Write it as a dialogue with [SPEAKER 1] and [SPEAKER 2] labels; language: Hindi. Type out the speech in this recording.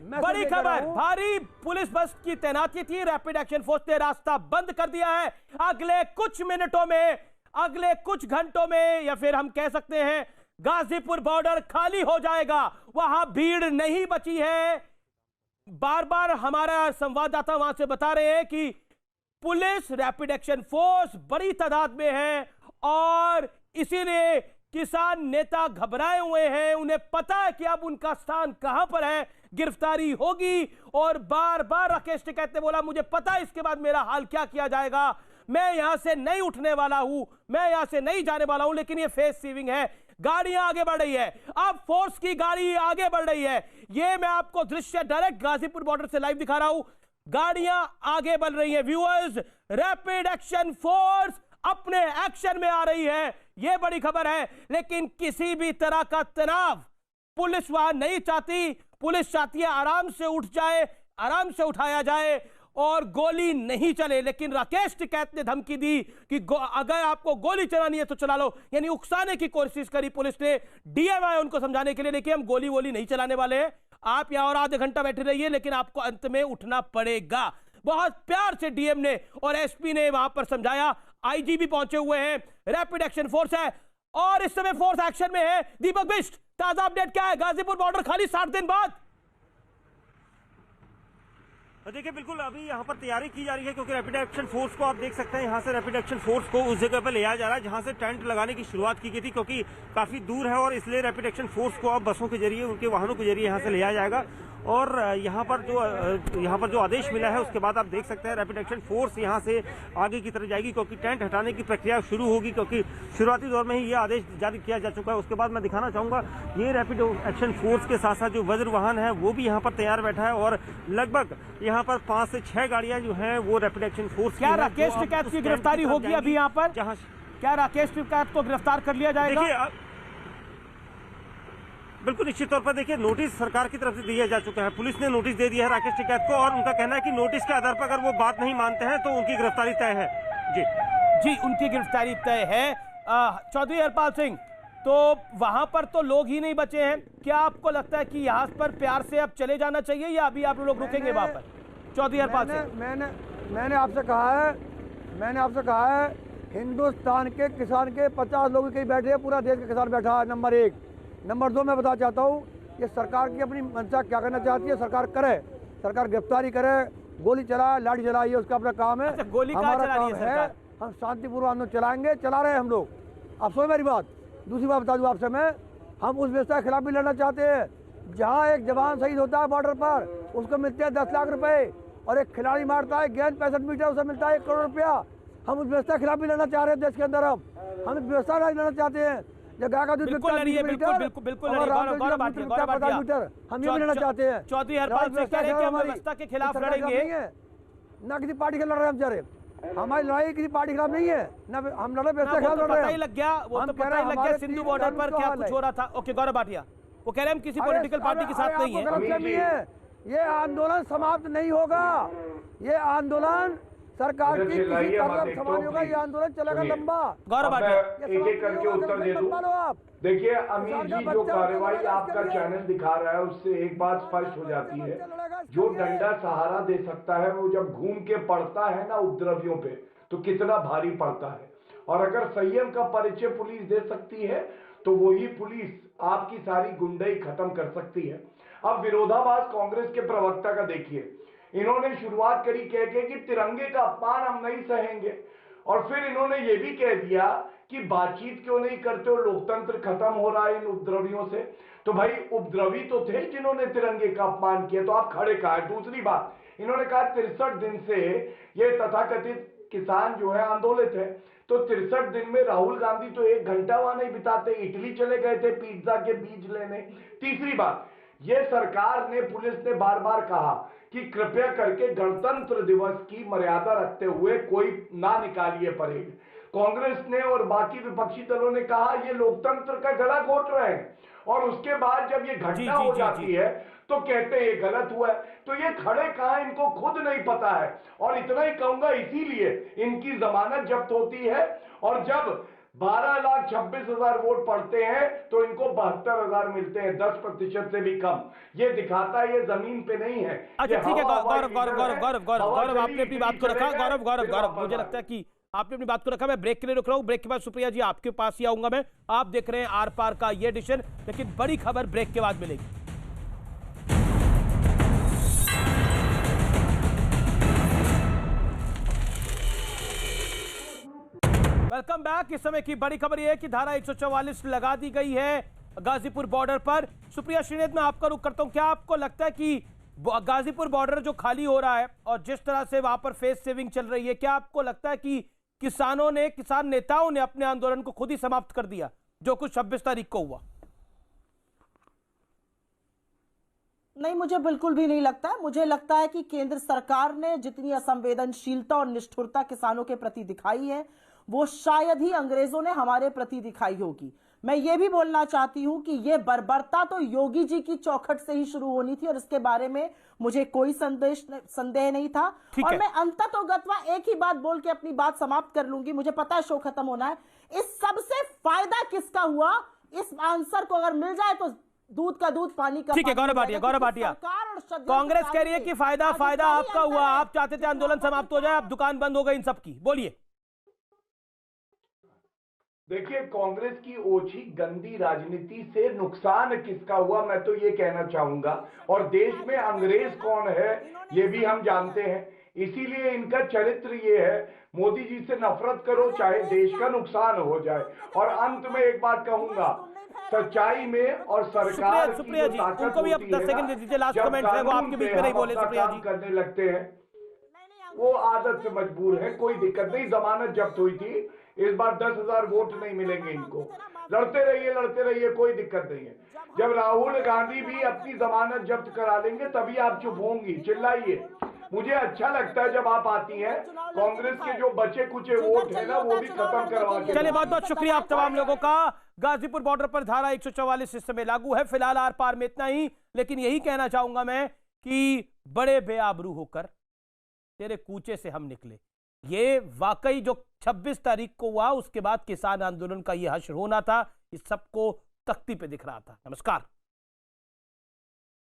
[SPEAKER 1] बड़ी खबर, भारी पुलिस बस की तैनाती थी, रैपिड एक्शन फोर्स ने रास्ता बंद कर दिया है। अगले कुछ मिनटों में, अगले कुछ घंटों में, या फिर हम कह सकते हैं गाजीपुर बॉर्डर खाली हो जाएगा, वहां भीड़ नहीं बची है। बार बार हमारा संवाददाता वहां से बता रहे हैं कि पुलिस, रैपिड एक्शन फोर्स बड़ी तादाद में है और इसीलिए किसान नेता घबराए हुए हैं। उन्हें पता है कि अब उनका स्थान कहां पर है, गिरफ्तारी होगी। और बार बार राकेश टिकैत ने बोला, मुझे पता है इसके बाद मेरा हाल क्या किया जाएगा, मैं यहां से नहीं उठने वाला हूं, मैं यहां से नहीं जाने वाला हूं। लेकिन ये फेस सीविंग है, गाड़ियां आगे बढ़ रही है, अब फोर्स की गाड़ी आगे बढ़ रही है। ये मैं आपको दृश्य डायरेक्ट गाजीपुर बॉर्डर से लाइव दिखा रहा हूं, गाड़ियां आगे बढ़ रही है। व्यूअर्स, रैपिड एक्शन फोर्स अपने एक्शन में आ रही है, यह बड़ी खबर है। लेकिन किसी भी तरह का तनाव पुलिस वहां नहीं चाहती। पुलिस चाहती है आराम से उठ जाए, आराम से उठाया जाए और गोली नहीं चले। लेकिन राकेश टिकैत ने धमकी दी कि अगर आपको गोली चलानी है तो चला लो, यानी उकसाने की कोशिश करी पुलिस ने। डीएम आए उनको समझाने के लिए, देखिए हम गोली वोली नहीं चलाने वाले हैं, आप यहां और आधे घंटा बैठे रहिए, लेकिन आपको अंत में उठना पड़ेगा। बहुत प्यार से डीएम ने और एसपी ने वहां पर समझाया। आईजी भी पहुंचे हुए हैं, रैपिड एक्शन फोर्स है और इस समय फोर्स एक्शन में है। दीपक बिष्ट, ताजा अपडेट क्या है? गाजीपुर बॉर्डर खाली 60 दिन बाद।
[SPEAKER 2] देखिए, बिल्कुल अभी यहाँ पर तैयारी की जा रही है क्योंकि रैपिड एक्शन फोर्स को आप देख सकते हैं, यहाँ से रैपिड एक्शन फोर्स को उस जगह पर ले जाया जा रहा है जहाँ से टेंट लगाने की शुरुआत की गई थी, क्योंकि काफी दूर है और इसलिए रैपिड एक्शन फोर्स को अब बसों के जरिए, उनके वाहनों के जरिए यहाँ से ले जाया जाएगा। और यहाँ पर जो आदेश मिला है उसके बाद आप देख सकते हैं रैपिड एक्शन फोर्स यहाँ से आगे की तरफ जाएगी, क्योंकि टेंट हटाने की प्रक्रिया शुरू होगी, क्योंकि शुरुआती दौर में ही ये आदेश जारी किया जा चुका है। उसके बाद मैं दिखाना चाहूँगा, ये रैपिड एक्शन फोर्स के साथ साथ जो वज्र वाहन है वो भी यहाँ पर तैयार बैठा है और लगभग यहाँ पर 5 से 6 गाड़ियाँ जो हैं वो रैपिड एक्शन फोर्स।
[SPEAKER 1] क्या राकेश टिकैत की गिरफ्तारी होगी अभी यहाँ पर? जहाँ क्या राकेश टिकैत को गिरफ्तार कर लिया जाएगा?
[SPEAKER 2] देखिए, बिल्कुल निश्चित तौर पर देखिए, नोटिस सरकार की तरफ से दिया जा चुका है, पुलिस ने नोटिस दे दिया है राकेश टिकैत को और उनका कहना है कि नोटिस के आधार पर अगर वो बात नहीं मानते हैं तो उनकी गिरफ्तारी तय है। जी,
[SPEAKER 1] उनकी गिरफ्तारी तय है। चौधरी हरपाल सिंह, तो वहां पर तो लोग ही नहीं बचे हैं, क्या आपको लगता है कि यहाँ पर प्यार से अब चले जाना चाहिए या अभी आप लोग रुकेंगे वहां पर? चौधरी हरपाल सिंह,
[SPEAKER 3] मैंने आपसे कहा है हिंदुस्तान के किसान के 50 लोग कहीं बैठे हैं, पूरा देश का किसान बैठा है, नंबर 1। नंबर 2, मैं बताना चाहता हूँ ये सरकार की अपनी मंशा क्या करना चाहती है, सरकार करे, सरकार गिरफ्तारी करे, गोली चलाए, लाठी चलाइए, उसका अपना काम है।
[SPEAKER 1] गोली
[SPEAKER 3] हमारा काम है, हम शांतिपूर्वक आंदोलन चलाएंगे, चला रहे हैं हम लोग। आप सुनो मेरी बात। दूसरी बात बता दूँ आपसे मैं, हम उस व्यवस्था के खिलाफ भी लड़ना चाहते हैं जहाँ एक जवान शहीद होता है बॉर्डर पर, उसको मिलते हैं 10 लाख रुपए, और एक खिलाड़ी मारता है गेंद 65 मीटर, उसे मिलता है 1 करोड़ रुपया। हम उस व्यवस्था के खिलाफ भी लड़ना चाह रहे हैं देश के अंदर। अब हम इस व्यवस्था नहीं लड़ना चाहते हैं जो गाय का दूध
[SPEAKER 1] बिल्कुल लड़िए, बिल्कुल हम
[SPEAKER 3] ये भी लड़ना चाहते हैं।
[SPEAKER 1] चौधरी हरपाल सिंह कह रहे हैं कि हम व्यवस्था के खिलाफ लड़ेंगे,
[SPEAKER 3] ना किसी पार्टी के लड़ रहे हैं हम बेचारे। हमारी लड़ाई किसी पार्टी के खिलाफ नहीं है, ना हम लड़े व्यवस्था के खिलाफ लड़ रहे हैं।
[SPEAKER 1] पता ही लग गया, वो तो पता ही लग गया सिंधु बॉर्डर पर क्या कुछ हो रहा था। ओके, गौरव भाटिया वो कह रहे हैं हम किसी पॉलिटिकल पार्टी के साथ नहीं है।
[SPEAKER 3] ये आंदोलन समाप्त नहीं होगा, ये आंदोलन सरकार की किसी तरफ समान होगा, ये आंदोलन चलेगा लंबा।
[SPEAKER 1] गौरव भाटिया,
[SPEAKER 4] एक करके उत्तर दे दूं। देखिए अमीर जी, जो कार्रवाई आपका चैनल दिखा रहा है उससे एक बात स्पष्ट हो जाती है, जो डंडा सहारा दे सकता है वो जब घूम के पड़ता है ना उपद्रवियों पे तो कितना भारी पड़ता है। और अगर संयम का परिचय पुलिस दे सकती है तो वही पुलिस आपकी सारी गुंडाई खत्म कर सकती है। अब विरोधाभास कांग्रेस के प्रवक्ता का देखिए, इन्होंने शुरुआत करी कह के कि तिरंगे का अपमान हम नहीं सहेंगे, और फिर इन्होंने ये भी कह दिया कि बातचीत क्यों नहीं करते हो, लोकतंत्र खत्म हो रहा है इन उपद्रवियों से। तो भाई उपद्रवी तो थे जिन्होंने तिरंगे का अपमान किया, तो आप खड़े कहा है। दूसरी बात, इन्होंने कहा 63 दिन से ये तथाकथित किसान जो है आंदोलित है, तो 63 दिन में राहुल गांधी तो 1 घंटा वहां नहीं बिताते, इटली चले गए थे पिज्जा के बीज लेने। तीसरी बात, ये सरकार ने, पुलिस ने बार बार कहा कि कृपया करके गणतंत्र दिवस की मर्यादा रखते हुए कोई ना निकालिए परेड। कांग्रेस ने और बाकी विपक्षी दलों ने कहा ये लोकतंत्र का गला घोट रहे हैं, और उसके बाद जब ये घटना हो जाती है तो कहते हैं ये गलत हुआ है। तो ये खड़े कहां, इनको खुद नहीं पता है। और इतना ही कहूंगा, इसीलिए इनकी जमानत जब्त होती है, और जब 12,26,000 वोट पड़ते हैं तो इनको 72,000 मिलते हैं, 10% से भी कम। ये दिखाता है ये जमीन पे नहीं है।
[SPEAKER 1] अच्छा ठीक है गौरव आपने अपनी बात को रखा। गौरव मुझे लगता है कि आपने अपनी बात को रखा। मैं ब्रेक के लिए रुक रहा हूं। ब्रेक के बाद सुप्रिया जी आपके पास ही आऊंगा मैं। आप देख रहे हैं आर पार का ये एडिशन, लेकिन बड़ी खबर ब्रेक के बाद मिलेगी। Welcome back. इस समय की बड़ी खबर यह है कि धारा 144 लगा दी गई है गाजीपुर बॉर्डर पर। सुप्रिया श्रीनेत, मैं आपका रुख करता हूं। क्या आपको लगता है कि गाजीपुर बॉर्डर जो खाली हो रहा है और जिस तरह से वहां पर फेस सेविंग चल रही है, क्या आपको लगता है कि किसान नेताओं ने अपने आंदोलन को खुद ही समाप्त कर दिया, जो कुछ 26 तारीख को हुआ?
[SPEAKER 5] नहीं, मुझे बिल्कुल भी नहीं लगता है। मुझे लगता है कि केंद्र सरकार ने जितनी असंवेदनशीलता और निष्ठुरता किसानों के प्रति दिखाई है, वो शायद ही अंग्रेजों ने हमारे प्रति दिखाई होगी। मैं ये भी बोलना चाहती हूं कि ये बर्बरता तो योगी जी की चौखट से ही शुरू होनी थी और इसके बारे में मुझे कोई संदेह नहीं था। और मैं अंततोगत्वा एक ही बात बोल के अपनी बात समाप्त कर लूंगी। मुझे पता है शो खत्म होना है। इस सबसे फायदा किसका हुआ, इस आंसर को अगर मिल जाए तो दूध का दूध पानी का।
[SPEAKER 1] ठीक है गौरव भाटिया, कांग्रेस कह रही है कि फायदा आपका हुआ। आप चाहते थे आंदोलन समाप्त हो जाए, अब दुकान बंद हो गई इन सबकी। बोलिए।
[SPEAKER 4] देखिए, कांग्रेस की ओछी गंदी राजनीति से नुकसान किसका हुआ, मैं तो ये कहना चाहूंगा। और देश में अंग्रेज कौन है ये भी हम जानते हैं। इसीलिए इनका चरित्र ये है, मोदी जी से नफरत करो चाहे देश का नुकसान हो जाए। और अंत में एक बात कहूंगा, सच्चाई में और सरकार की जो ताकत होती है ना, जब कानून पे करने लगते हैं वो आदत से मजबूर है। कोई दिक्कत नहीं, जमानत जब्त हुई थी, इस बार 10,000 वोट नहीं मिलेंगे इनको। लड़ते रहिए, कोई दिक्कत नहीं है। जब राहुल गांधी भी अपनी जमानत जब्त करा लेंगे तभी आप चुप होंगी। चिल्लाइए। मुझे अच्छा लगता है जब आप आती हैं, कांग्रेस के जो बचे कुचे वोट है ना वो भी खत्म करवा के।
[SPEAKER 1] चलिए, बहुत बहुत शुक्रिया आप तमाम लोगों का। गाजीपुर बॉर्डर पर धारा 144 इस समय लागू है। फिलहाल आर पार में इतना ही, लेकिन यही कहना चाहूंगा मैं कि बड़े बेआबरू होकर तेरे कूचे से हम निकले। ये वाकई जो 26 तारीख को हुआ, उसके बाद किसान आंदोलन का ये हश्र होना था, इस सबको तख्ती पे दिख रहा था। नमस्कार।